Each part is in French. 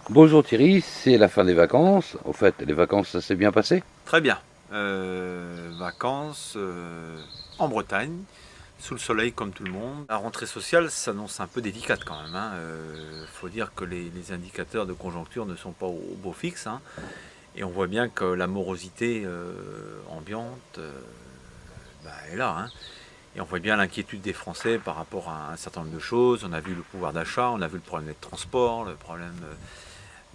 Bonjour Thierry, c'est la fin des vacances. Au fait, les vacances, ça s'est bien passé? Très bien. Vacances en Bretagne, sous le soleil comme tout le monde. La rentrée sociale s'annonce un peu délicate quand même. Faut dire que les indicateurs de conjoncture ne sont pas au beau fixe. Et on voit bien que la morosité ambiante est là. Et on voit bien l'inquiétude des Français par rapport à un certain nombre de choses. On a vu le pouvoir d'achat, on a vu le problème des transports, le problème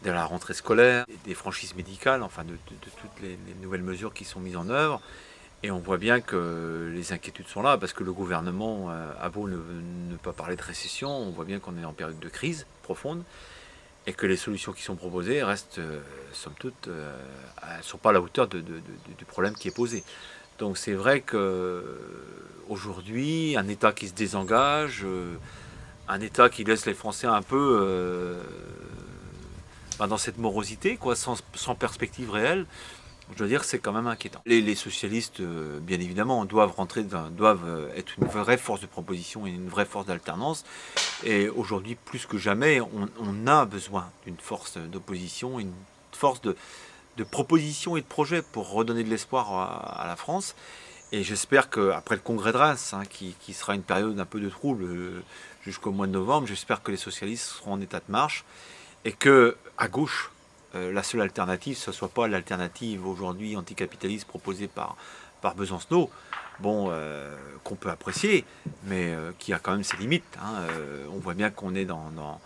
de la rentrée scolaire, des franchises médicales, enfin de toutes les nouvelles mesures qui sont mises en œuvre. Et on voit bien que les inquiétudes sont là, parce que le gouvernement a beau ne pas parler de récession, on voit bien qu'on est en période de crise profonde, et que les solutions qui sont proposées restent, somme toute, ne sont pas à la hauteur du problème qui est posé. Donc c'est vrai qu'aujourd'hui, un État qui se désengage, un État qui laisse les Français un peu dans cette morosité, quoi, sans perspective réelle, je dois dire que c'est quand même inquiétant. Les socialistes, bien évidemment, doivent être une vraie force de proposition et une vraie force d'alternance. Et aujourd'hui, plus que jamais, on a besoin d'une force d'opposition, une force de proposition et de projet pour redonner de l'espoir à la France. Et j'espère qu'après le congrès de Reims, qui sera une période un peu de trouble jusqu'au mois de novembre, j'espère que les socialistes seront en état de marche et que à gauche, la seule alternative, ce ne soit pas l'alternative aujourd'hui anticapitaliste proposée par Besancenot, qu'on peut apprécier, mais qui a quand même ses limites. On voit bien qu'on est dans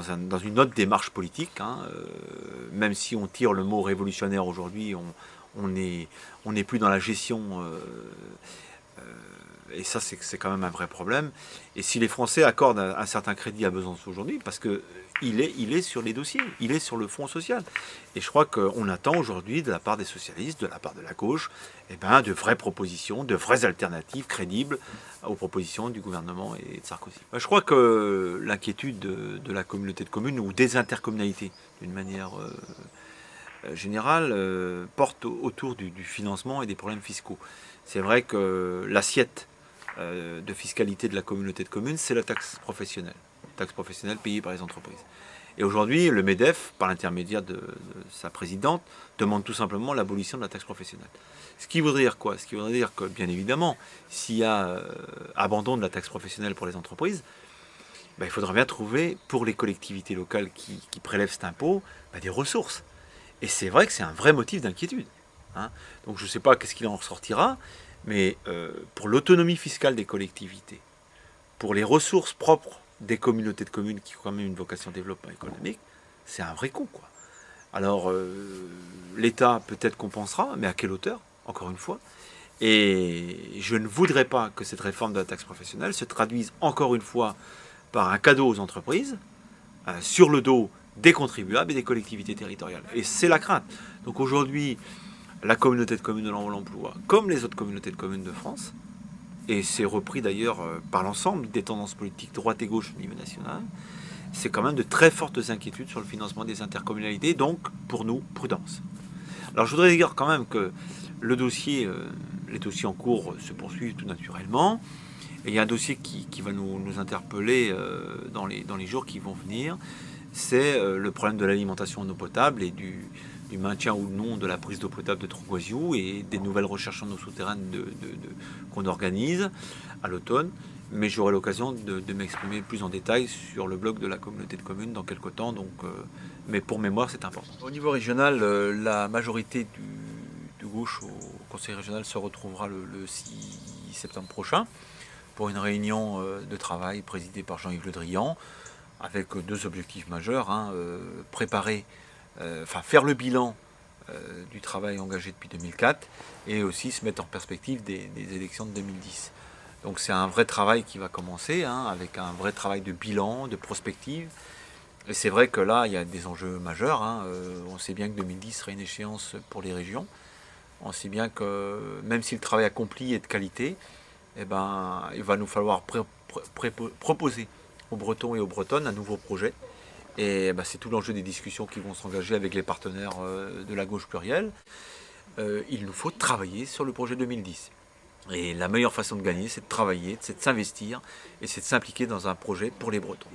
une autre démarche politique. Même si on tire le mot révolutionnaire aujourd'hui, on n'est plus dans la gestion. Et ça, c'est quand même un vrai problème. Et si les Français accordent un certain crédit à Besançon aujourd'hui, parce que il est sur les dossiers, il est sur le front social. Et je crois qu'on attend aujourd'hui, de la part des socialistes, de la part de la gauche, de vraies propositions, de vraies alternatives crédibles aux propositions du gouvernement et de Sarkozy. Je crois que l'inquiétude de la communauté de communes, ou des intercommunalités d'une manière générale, porte autour du financement et des problèmes fiscaux. C'est vrai que l'assiette de fiscalité de la communauté de communes, c'est la taxe professionnelle payée par les entreprises. Et aujourd'hui, le MEDEF, par l'intermédiaire de sa présidente, demande tout simplement l'abolition de la taxe professionnelle. Ce qui voudrait dire quoi? Ce qui voudrait dire que, bien évidemment, s'il y a abandon de la taxe professionnelle pour les entreprises, il faudra bien trouver, pour les collectivités locales qui prélèvent cet impôt, des ressources. Et c'est vrai que c'est un vrai motif d'inquiétude. Donc je ne sais pas qu'est-ce qu'il en ressortira, mais pour l'autonomie fiscale des collectivités, pour les ressources propres des communautés de communes qui ont quand même une vocation de développement économique, c'est un vrai coup, quoi. Alors l'État peut-être compensera, mais à quelle hauteur, encore une fois. Et je ne voudrais pas que cette réforme de la taxe professionnelle se traduise encore une fois par un cadeau aux entreprises, sur le dos des contribuables et des collectivités territoriales. Et c'est la crainte. Donc aujourd'hui, la communauté de communes de l'emploi, comme les autres communautés de communes de France, et c'est repris d'ailleurs par l'ensemble des tendances politiques droite et gauche au niveau national, c'est quand même de très fortes inquiétudes sur le financement des intercommunalités, donc pour nous, prudence. Alors je voudrais dire quand même que le dossier, les dossiers en cours se poursuivent tout naturellement, et il y a un dossier qui va nous interpeller dans les jours qui vont venir, c'est le problème de l'alimentation en eau potable et du maintien ou non de la prise d'eau potable de Troguoisiou et des nouvelles recherches en eau souterraine qu'on organise à l'automne. Mais j'aurai l'occasion de m'exprimer plus en détail sur le blog de la communauté de communes dans quelques temps. Mais pour mémoire, c'est important. Au niveau régional, la majorité du gauche au conseil régional se retrouvera le 6 septembre prochain pour une réunion de travail présidée par Jean-Yves Le Drian, avec deux objectifs majeurs, faire le bilan du travail engagé depuis 2004 et aussi se mettre en perspective des élections de 2010. Donc c'est un vrai travail qui va commencer, avec un vrai travail de bilan, de prospective. Et c'est vrai que là, il y a des enjeux majeurs. On sait bien que 2010 sera une échéance pour les régions. On sait bien que même si le travail accompli est de qualité, il va nous falloir proposer aux Bretons et aux Bretonnes un nouveau projet. Et c'est tout l'enjeu des discussions qui vont s'engager avec les partenaires de la gauche plurielle. Il nous faut travailler sur le projet 2010. Et la meilleure façon de gagner, c'est de travailler, c'est de s'investir et c'est de s'impliquer dans un projet pour les Bretons.